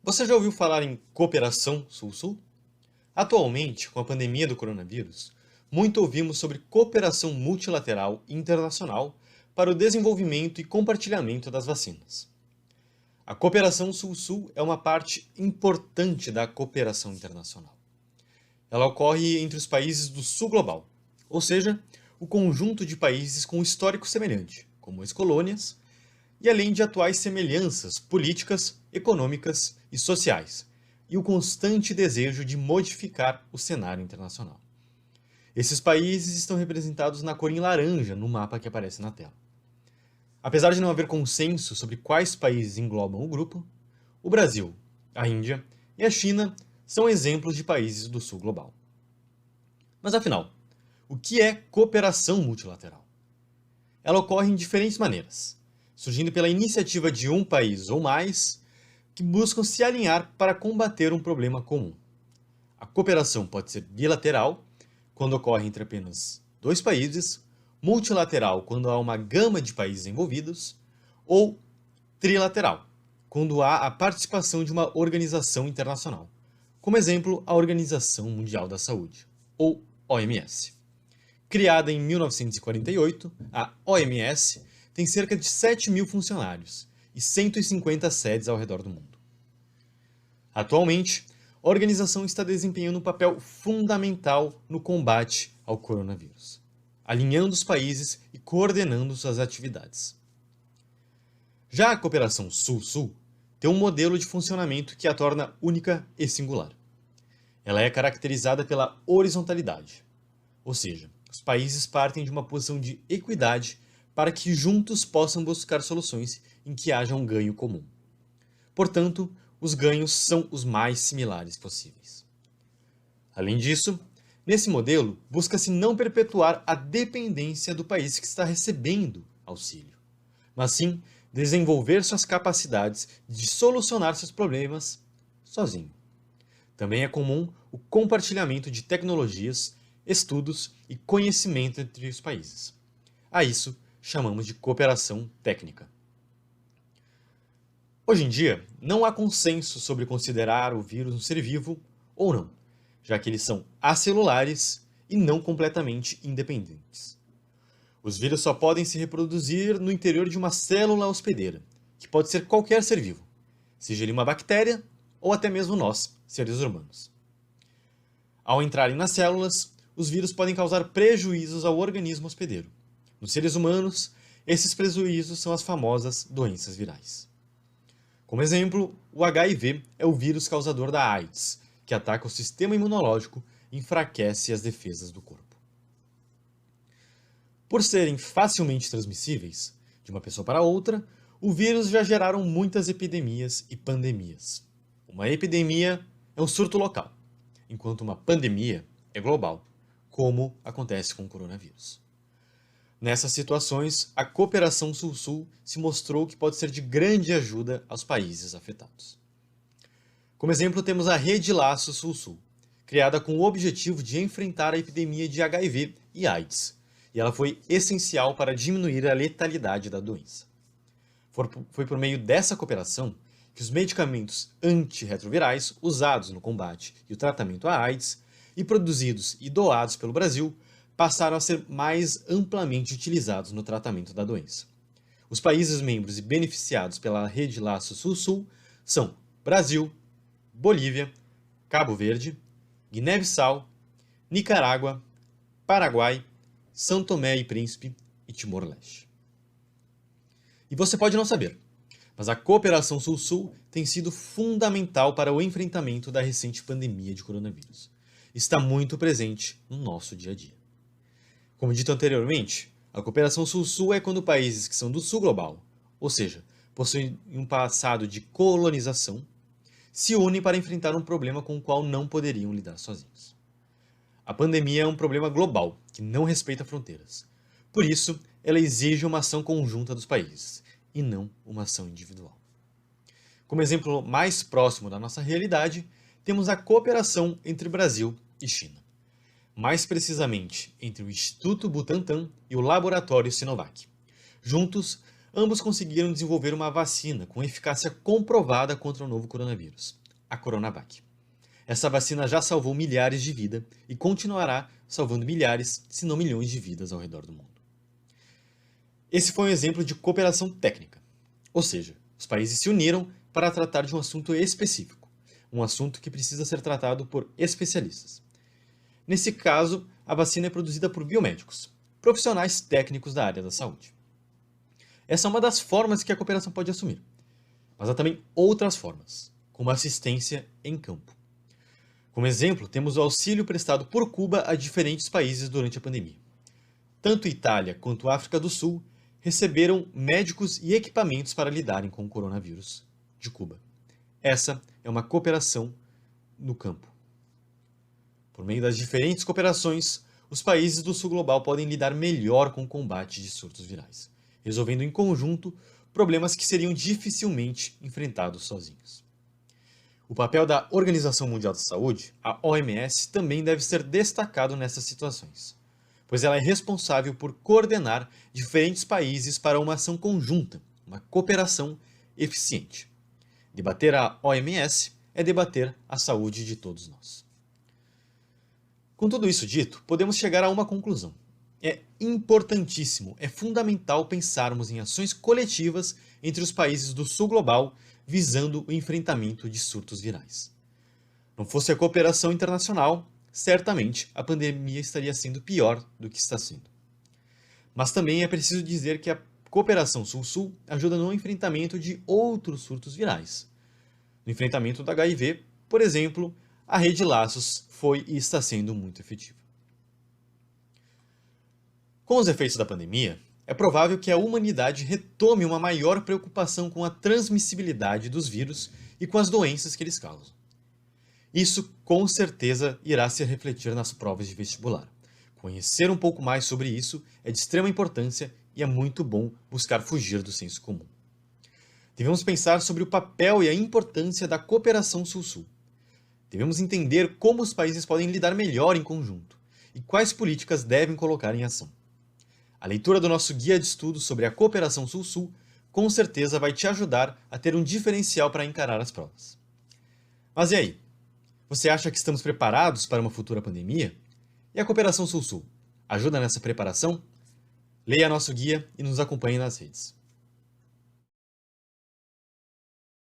Você já ouviu falar em cooperação Sul-Sul? Atualmente, com a pandemia do coronavírus, muito ouvimos sobre cooperação multilateral internacional para o desenvolvimento e compartilhamento das vacinas. A cooperação Sul-Sul é uma parte importante da cooperação internacional. Ela ocorre entre os países do Sul Global, ou seja, o conjunto de países com histórico semelhante, como ex-colônias, e além de atuais semelhanças políticas, econômicas e sociais, e o constante desejo de modificar o cenário internacional. Esses países estão representados na cor em laranja no mapa que aparece na tela. Apesar de não haver consenso sobre quais países englobam o grupo, o Brasil, a Índia e a China são exemplos de países do Sul Global. Mas afinal, o que é cooperação multilateral? Ela ocorre em diferentes maneiras, surgindo pela iniciativa de um país ou mais que buscam se alinhar para combater um problema comum. A cooperação pode ser bilateral, quando ocorre entre apenas dois países, multilateral, quando há uma gama de países envolvidos, ou trilateral, quando há a participação de uma organização internacional, como exemplo, a Organização Mundial da Saúde, ou OMS. Criada em 1948, a OMS tem cerca de 7.000 funcionários e 150 sedes ao redor do mundo. Atualmente, a organização está desempenhando um papel fundamental no combate ao coronavírus, alinhando os países e coordenando suas atividades. Já a cooperação Sul-Sul tem um modelo de funcionamento que a torna única e singular. Ela é caracterizada pela horizontalidade, ou seja, os países partem de uma posição de equidade para que juntos possam buscar soluções em que haja um ganho comum. Portanto, os ganhos são os mais similares possíveis. Além disso, nesse modelo, busca-se não perpetuar a dependência do país que está recebendo auxílio, mas sim desenvolver suas capacidades de solucionar seus problemas sozinho. Também é comum o compartilhamento de tecnologias, estudos e conhecimento entre os países. A isso chamamos de cooperação técnica. Hoje em dia, não há consenso sobre considerar o vírus um ser vivo ou não, já que eles são acelulares e não completamente independentes. Os vírus só podem se reproduzir no interior de uma célula hospedeira, que pode ser qualquer ser vivo, seja ele uma bactéria ou até mesmo nós, seres humanos. Ao entrarem nas células, os vírus podem causar prejuízos ao organismo hospedeiro. Nos seres humanos, esses prejuízos são as famosas doenças virais. Como exemplo, o HIV é o vírus causador da AIDS, que ataca o sistema imunológico e enfraquece as defesas do corpo. Por serem facilmente transmissíveis, de uma pessoa para outra, o vírus já geraram muitas epidemias e pandemias. Uma epidemia é um surto local, enquanto uma pandemia é global, como acontece com o coronavírus. Nessas situações, a cooperação Sul-Sul se mostrou que pode ser de grande ajuda aos países afetados. Como exemplo, temos a Rede Laço Sul-Sul, criada com o objetivo de enfrentar a epidemia de HIV e AIDS, e ela foi essencial para diminuir a letalidade da doença. Foi por meio dessa cooperação que os medicamentos antirretrovirais usados no combate e o tratamento à AIDS e produzidos e doados pelo Brasil passaram a ser mais amplamente utilizados no tratamento da doença. Os países membros e beneficiados pela Rede Laço Sul-Sul são Brasil, Bolívia, Cabo Verde, Guiné-Bissau, Nicarágua, Paraguai, São Tomé e Príncipe e Timor-Leste. E você pode não saber, mas a cooperação Sul-Sul tem sido fundamental para o enfrentamento da recente pandemia de coronavírus. Está muito presente no nosso dia a dia. Como dito anteriormente, a cooperação Sul-Sul é quando países que são do Sul Global, ou seja, possuem um passado de colonização, se unem para enfrentar um problema com o qual não poderiam lidar sozinhos. A pandemia é um problema global, que não respeita fronteiras. Por isso, ela exige uma ação conjunta dos países, e não uma ação individual. Como exemplo mais próximo da nossa realidade, temos a cooperação entre Brasil e China. Mais precisamente entre o Instituto Butantan e o Laboratório Sinovac. Juntos, ambos conseguiram desenvolver uma vacina com eficácia comprovada contra o novo coronavírus, a Coronavac. Essa vacina já salvou milhares de vidas e continuará salvando milhares, se não milhões de vidas ao redor do mundo. Esse foi um exemplo de cooperação técnica, ou seja, os países se uniram para tratar de um assunto específico, um assunto que precisa ser tratado por especialistas. Nesse caso, a vacina é produzida por biomédicos, profissionais técnicos da área da saúde. Essa é uma das formas que a cooperação pode assumir, mas há também outras formas, como assistência em campo. Como exemplo, temos o auxílio prestado por Cuba a diferentes países durante a pandemia. Tanto Itália quanto África do Sul receberam médicos e equipamentos para lidarem com o coronavírus de Cuba. Essa é uma cooperação no campo. Por meio das diferentes cooperações, os países do sul global podem lidar melhor com o combate de surtos virais, resolvendo em conjunto problemas que seriam dificilmente enfrentados sozinhos. O papel da Organização Mundial da Saúde, a OMS, também deve ser destacado nessas situações, pois ela é responsável por coordenar diferentes países para uma ação conjunta, uma cooperação eficiente. Debater a OMS é debater a saúde de todos nós. Com tudo isso dito, podemos chegar a uma conclusão. É importantíssimo, é fundamental pensarmos em ações coletivas entre os países do sul global visando o enfrentamento de surtos virais. Não fosse a cooperação internacional, certamente a pandemia estaria sendo pior do que está sendo. Mas também é preciso dizer que a cooperação Sul-Sul ajuda no enfrentamento de outros surtos virais. No enfrentamento do HIV, por exemplo, a rede Laços foi e está sendo muito efetiva. Com os efeitos da pandemia, é provável que a humanidade retome uma maior preocupação com a transmissibilidade dos vírus e com as doenças que eles causam. Isso com certeza irá se refletir nas provas de vestibular. Conhecer um pouco mais sobre isso é de extrema importância e é muito bom buscar fugir do senso comum. Devemos pensar sobre o papel e a importância da cooperação Sul-Sul. Devemos entender como os países podem lidar melhor em conjunto e quais políticas devem colocar em ação. A leitura do nosso guia de estudos sobre a cooperação Sul-Sul com certeza vai te ajudar a ter um diferencial para encarar as provas. Mas e aí? Você acha que estamos preparados para uma futura pandemia? E a cooperação Sul-Sul ajuda nessa preparação? Leia nosso guia e nos acompanhe nas redes.